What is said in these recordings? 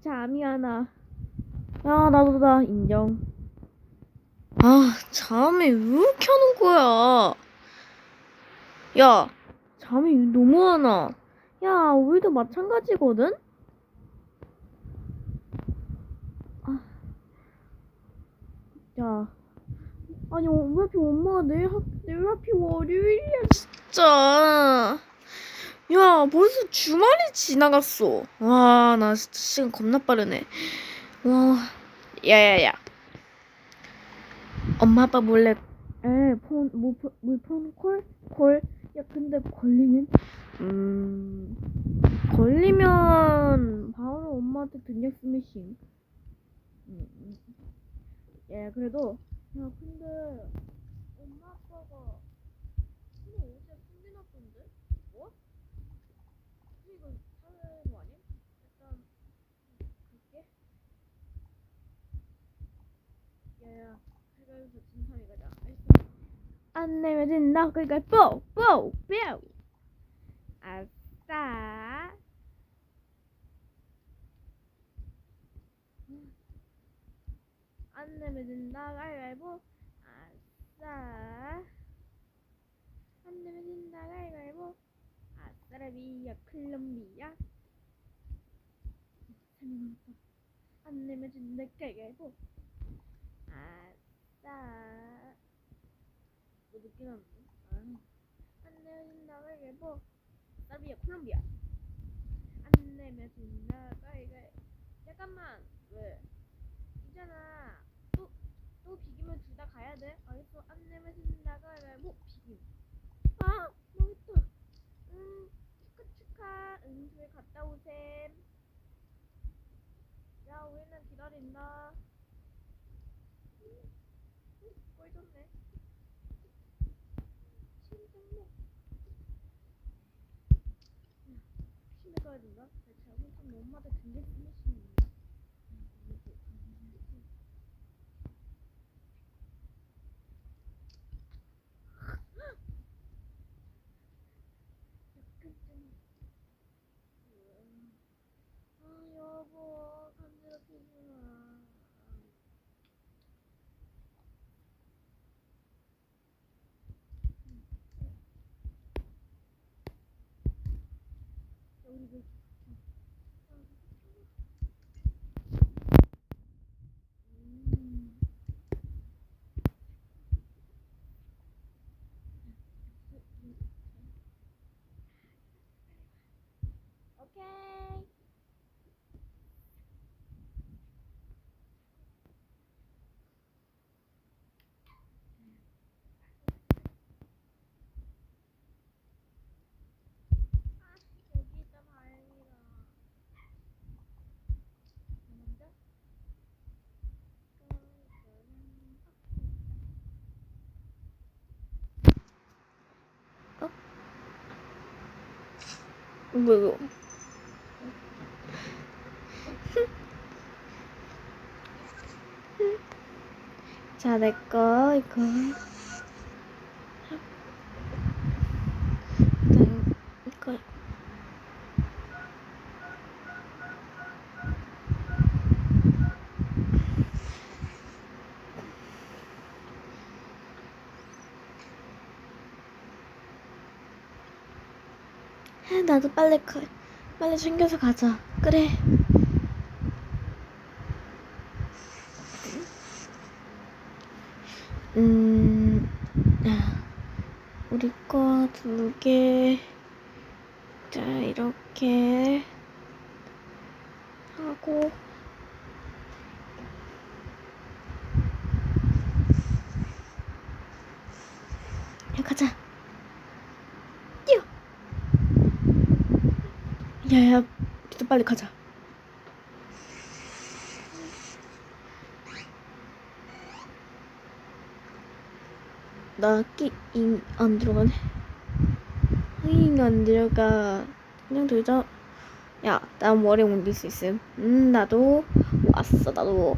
잠이 안 와. 야, 나도 나 인정. 잠이 왜 이렇게 하는 거야? 야, 잠이 너무 안 와. 야, 우리도 마찬가지거든? 야, 아니, 왜 이렇게 엄마가 내일 하필 월요일이야, 진짜. 야, 벌써 주말이 지나갔어. 와, 나 진짜 시간 겁나 빠르네. 와, 야야야. 엄마 아빠 몰래 물폰 콜? 야, 근데 걸리면 바로 엄마한테 등짝 스매싱. 야, 그래도 야, 근데 엄마 아빠가 근데 어제 숨겨놨던데? 뭐? 이거 사회 뭐 아님? 일단 갈게. 야야, 해가지고 진상이 가자. 알겠어? 안 내면 진다. 그러니까 뽀! 아싸. 안 내면 진다. 가위바위보. 아싸. 안 내면 진다. 가위바위보. 아싸라비야 콜롬비아. 재미없다. 안 내면 진다. 가위바위보. 아싸. 너 늦게 났네. 안 내면 진다. 가위바위보. 아싸라비야 콜롬비아. 안 내면 진다. 가위바위보. 잠깐만. 왜? 있잖아. 또 비기면 둘 다 가야 돼. 알겠어. 안 내면 진다. 가위바위보. 비김. 망했다. 축하. 저희 갔다 오셈. 야, 우리는 기다린다. 꼴 좋네. 심장목. 심해 가야 된다. 잘못하면 엄마한테 등대 스매싱. 여보, 간지럽히지마. 우리 그 오케이. 여기 있다 다행이다. 먼저? 뭐야? 자, 내거 이거. 이거. 나도 빨리 챙겨서 가자. 그래. 우리 거 2개. 자, 이렇게 하고. 야, 가자. 뛰어. 야야, 또 빨리 가자. 안 들어가네. 안 들어가. 그냥 들자. 야, 난 머리 옮길 수 있음. 나도 왔어. 나도.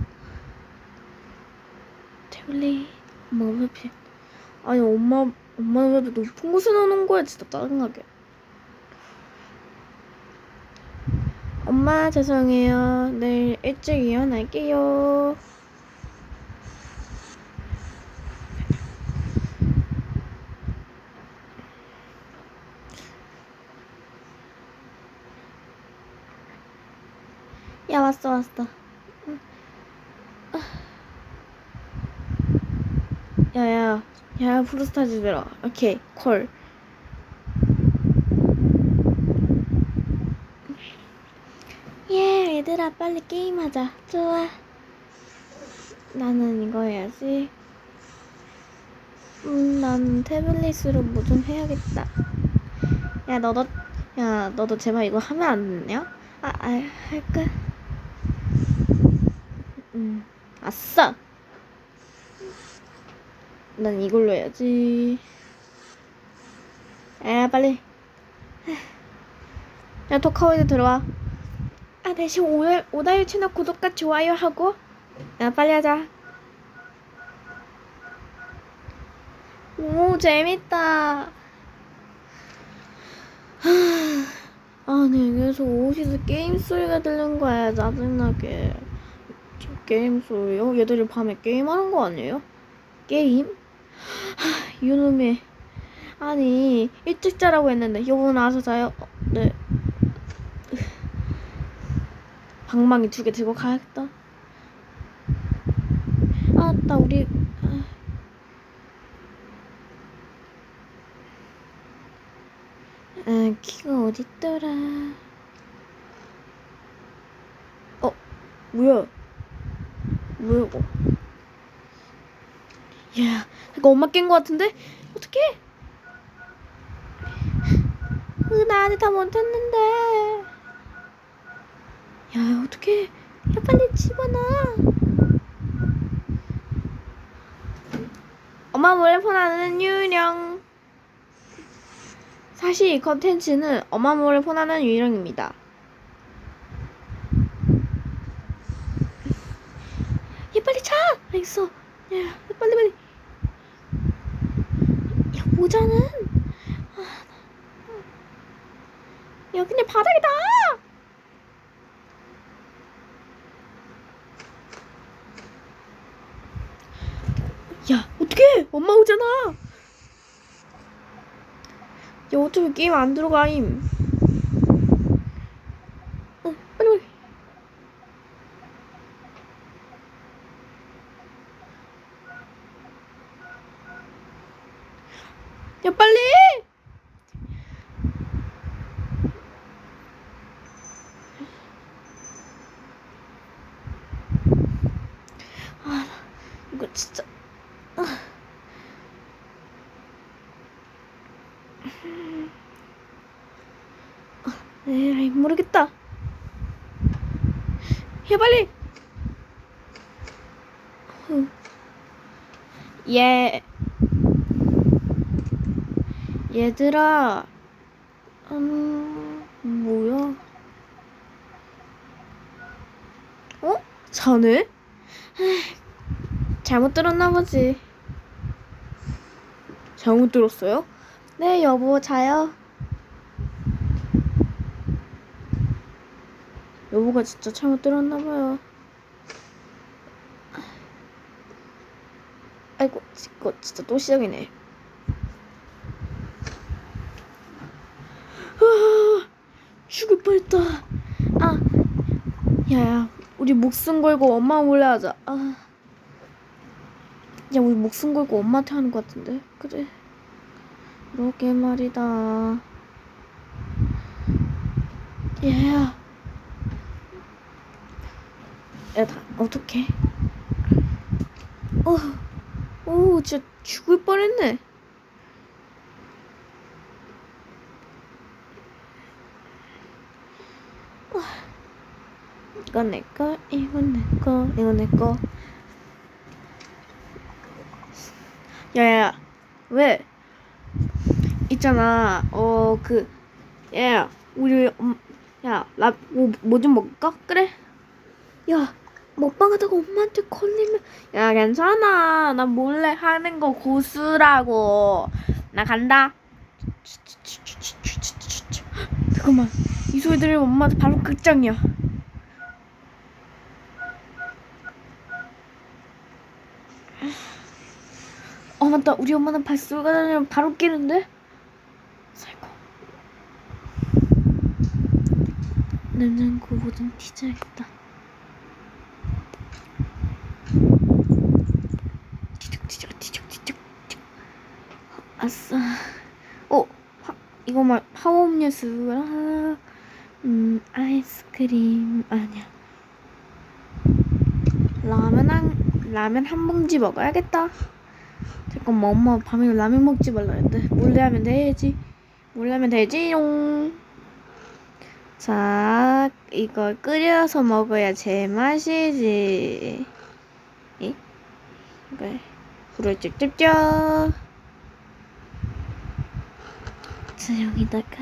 태블릿. 엄마가 왜 이렇게. 아니, 엄마는 왜 높은 곳에 놓는 거야? 진짜 짜증나게. 엄마 엄마 죄송해요. 내일 일찍 일어날게요. 야 왔어. 야야 브루스타즈 들어. 오케이 콜. 예 얘들아 빨리 게임하자. 좋아. 나는 이거 해야지. 난 태블릿으로 뭐 좀 해야겠다. 너도 제발 이거 하면 안 되냐? 할까? 아싸! 난 이걸로 해야지. 야, 빨리. 야, 토카오이드 들어와. 대신 오다유 채널 구독과 좋아요 하고. 야, 빨리 하자. 오, 재밌다. 네, 계속 어디서 게임 소리가 들리는 거야, 짜증나게. 게임 소리요? 얘들이 밤에 게임하는 거 아니에요? 게임? 이놈의. 아니, 일찍 자라고 했는데, 여보 나와서 자요? 네. 방망이 2개 들고 가야겠다. 나 우리. 키가 어딨더라. 뭐야 이거. 야, 이거 엄마 깬 거 같은데? 어떡해? 나한테 다 못했는데. 야, 어떡해. 야, 빨리 집어넣어. 엄마 몰래 폰하는 유령. 사실 이 컨텐츠는 엄마 몰래 폰하는 유령입니다. 야, 빨리 자! 알겠어. 야, 빨리. 야, 모자는? 야, 그냥 바닥에다! 야, 어떡해! 엄마 오잖아! 야, 어차피 게임 안 들어가임. 빨리. 야, 빨리! 이거 진짜. 에이, 모르겠다. 야, 빨리! 얘들아. 뭐야? 자네? 잘못 들었나 보지. 잘못 들었어요? 네, 여보, 자요. 여보가 진짜 잘못 들었나 봐요. 아이고, 이거 진짜 또 시작이네. 죽을 뻔했다. 야, 우리 목숨 걸고 엄마 몰래 하자. 야, 우리 목숨 걸고 엄마한테 하는 것 같은데. 그래. 그러게 말이다. 야, 어떡해. 진짜 죽을 뻔했네. 이건 내꺼, 이건 내꺼, 이건 내꺼. 야, 왜? 있잖아, 우리, 뭐 좀 먹을까? 그래? 야, 먹방하다가 엄마한테 걸리면. 야, 괜찮아. 나 몰래 하는 거 고수라고. 나 간다. 잠깐만. 이 소리 들으면 엄마한테 바로 끝장이야. 맞다. 우리 엄마는 발소리가 나면 바로 깨는데? 살고. 냄새는 그거보단 티져야겠다. 티적. 아싸. 이거 파워 음료수랑 아이스크림 아니야. 라면 한 봉지 먹어야겠다. 잠깐만, 엄마 밤에 라면 먹지 말라 했는데 몰래 하면 되지롱. 자, 이걸 끓여서 먹어야 제맛이지. 이걸 불을 쭉쭉쭉. 자, 여기다가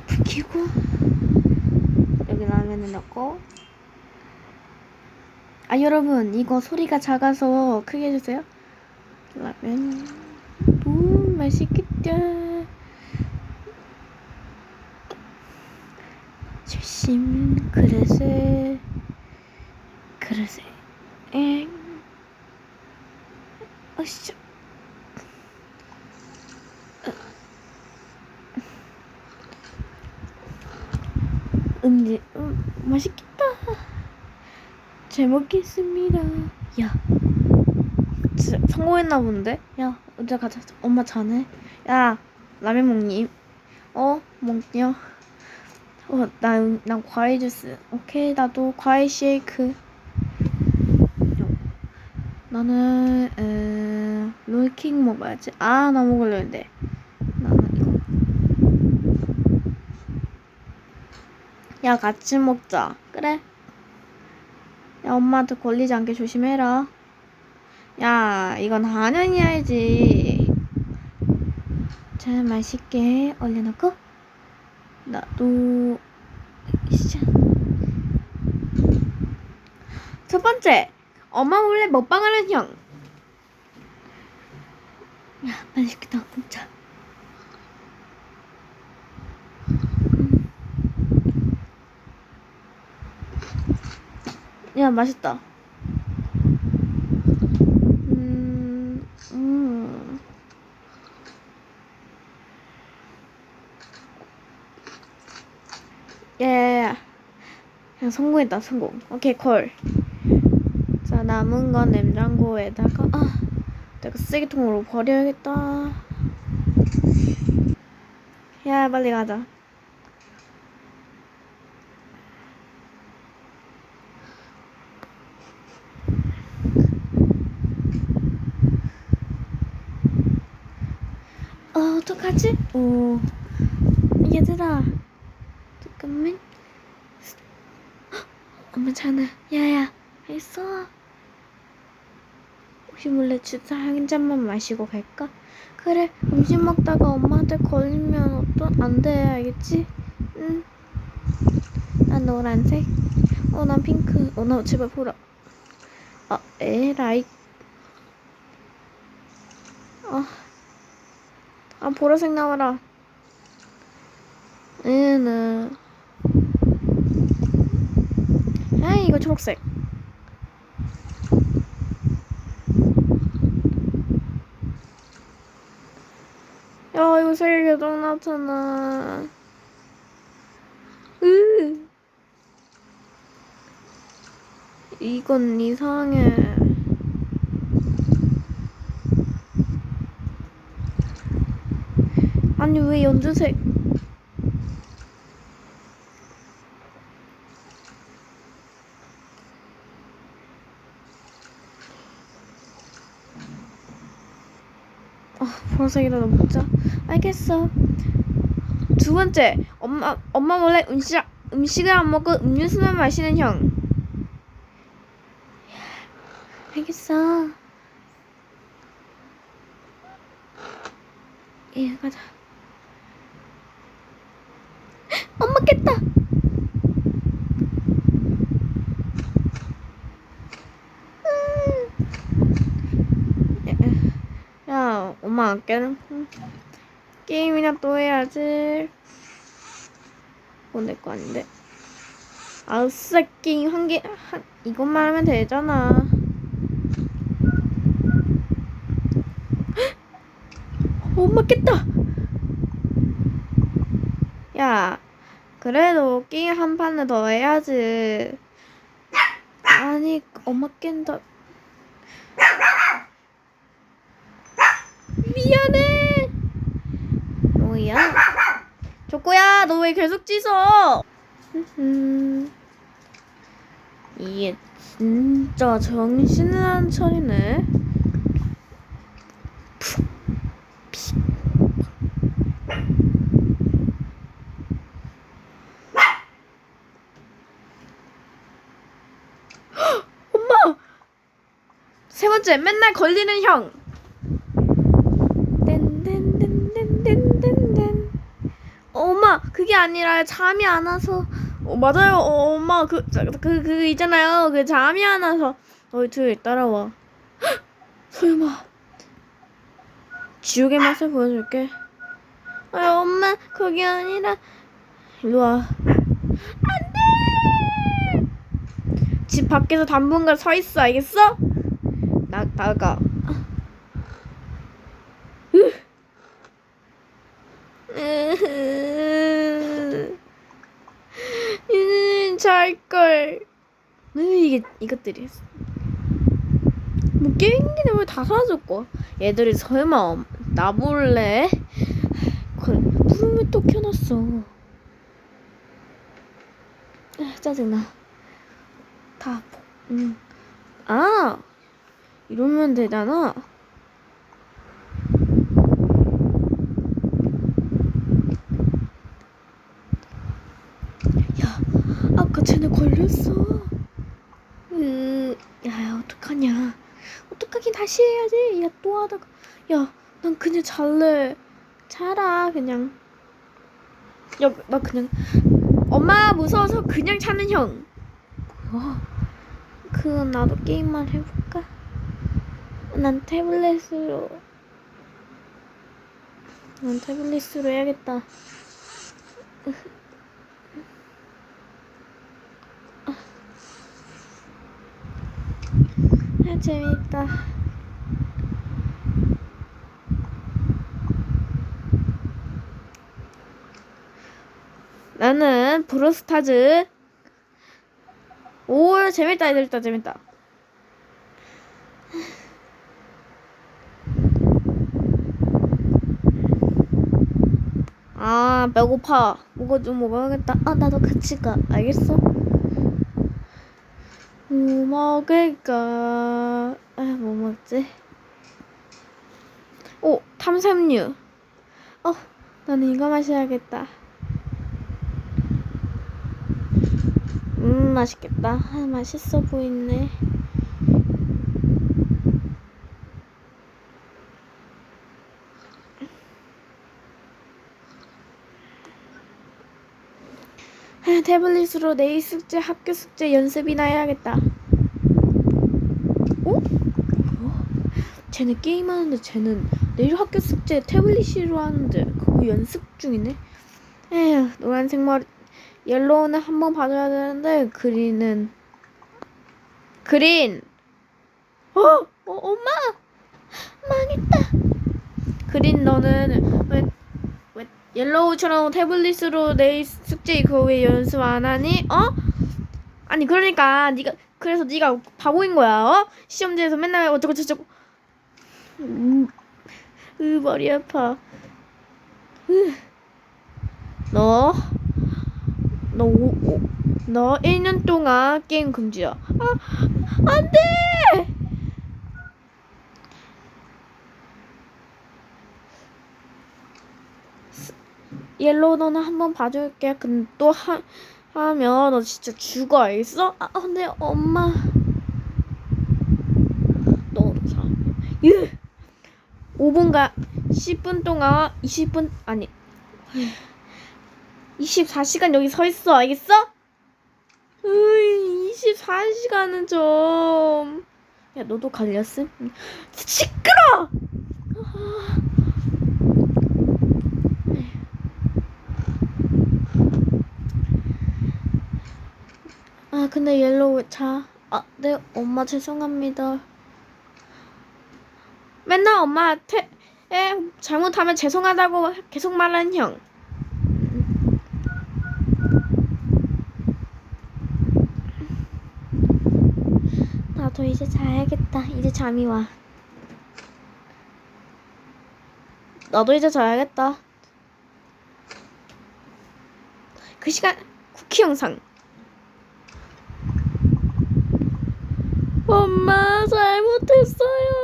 불 켜고 여기 라면을 넣고. 여러분, 이거 소리가 작아서 크게 해주세요. 라면 맛있겠다. 조심. 그릇에 어이씨. 맛있겠다. 잘 먹겠습니다. 야, 진짜 성공했나 본데? 야, 이제 가자. 엄마 자네. 야, 라면 먹니? 먹냐? 난 과일 주스. 오케이, 나도 과일 쉐이크. 나는 롤케이크 먹어야지. 나 먹으려 했는데. 나는 이거. 야, 같이 먹자. 그래? 야, 엄마한테 걸리지 않게 조심해라. 야, 이건 당연히 해야지. 자, 맛있게 올려놓고 나도 첫 번째, 엄마 몰래 먹방하는 형. 야, 맛있겠다. 먹자. 야, 맛있다. 예. 그냥 성공했다. 성공. 오케이, 콜. 자, 남은 건 냉장고에다가 내가 쓰레기통으로 버려야겠다. 야, 빨리 가자. 어떡하지? 얘들아, 잠깐만. 엄마 자네. 야야, 했어. 혹시 몰래 주사 한 잔만 마시고 갈까? 그래. 음식 먹다가 엄마한테 걸리면 안 돼. 알겠지? 응. 난 노란색. 난 핑크. 나 제발 보라. 에라이. 보라색 나와라. 이거 초록색. 야, 이거 색 계속 나타나. 이건 이상해. 아니, 왜 연두색? 보라색이라도 먹자. 알겠어. 두 번째, 엄마 몰래 음식을 안 먹고 음료수만 마시는 형. 알겠어. 예, 가자. 엄마 깼다. 야, 엄마 안 깨는? 게임이나 또 해야지. 그건 내 거 아닌데. 아싸, 게임 한 개, 이것만 하면 되잖아. 엄마 깼다. 야, 그래도 게임 한 판을 더 해야지. 아니, 엄마 깬다. 미안해. 뭐야? 조코야, 너 왜 계속 짖어? 이게 진짜 정신을 안 차리네. 엄마! 세 번째, 맨날 걸리는 형. 땡땡땡땡땡땡땡. 엄마, 그게 아니라 잠이 안 와서. 맞아요. 엄마, 그 있잖아요. 그 잠이 안 와서. 둘 따라와. 설마. 지옥의 맛을 보여줄게. 엄마, 그게 아니라. 일로 와. 안 돼! 집 밖에서 당분간 서 있어, 알겠어? 나가. 잘걸. 이것들이. 뭐 게임기는 왜 다 사라졌고? 얘들이 설마 나 몰래? 불을 또 켜놨어. 짜증나. 이러면 되잖아. 야, 아까 쟤네 걸렸어. 야, 어떡하냐. 어떡하긴 다시 해야지. 야, 또 하다가. 야, 난 그냥 잘래. 자라, 그냥. 야, 나 그냥. 엄마 무서워서 그냥 자는 형. 뭐야? 그건 나도 게임만 해볼까? 난 태블릿으로 해야겠다. 재밌다. 나는 브로스타즈. 오, 재밌다. 배고파. 뭐가 좀 먹어야겠다. 나도 같이 가. 알겠어? 뭐 먹을까? 뭐 먹지? 탐색류. 나는 이거 마셔야겠다. 맛있겠다. 맛있어 보이네. 태블릿으로 내일 숙제, 학교 숙제 연습이나 해야겠다. 쟤는 게임하는데 쟤는 내일 학교 숙제 태블릿으로 하는데 그거 연습 중이네. 에휴, 노란색 머리. 옐로우는 한번 봐줘야 되는데 그린. 엄마 망했다. 그린, 너는 왜 옐로우처럼 태블릿으로 내일 숙제 그거 왜 연습 안 하니? 아니 그러니까 그래서 네가 바보인 거야. 시험지에서 맨날 어쩌고 저쩌고. 머리 아파. 너 1년 동안 게임 금지야. 안 돼! 옐로우, 너는 한번 봐줄게. 근데 또 하면 너 진짜 죽어, 알겠어? 근데 엄마. 너 사람. 5분간 10분 동안 20분 아니 24시간 여기 서 있어, 알겠어? 24시간은 좀. 야, 너도 갈렸음? 시끄러! 네, 옐로우 자. 네, 엄마 죄송합니다. 맨날 엄마한테 잘못하면 죄송하다고 계속 말하는 형. 나도 이제 자야겠다. 이제 잠이 와. 나도 이제 자야겠다. 그 시간 쿠키 영상. 엄마 잘못했어요.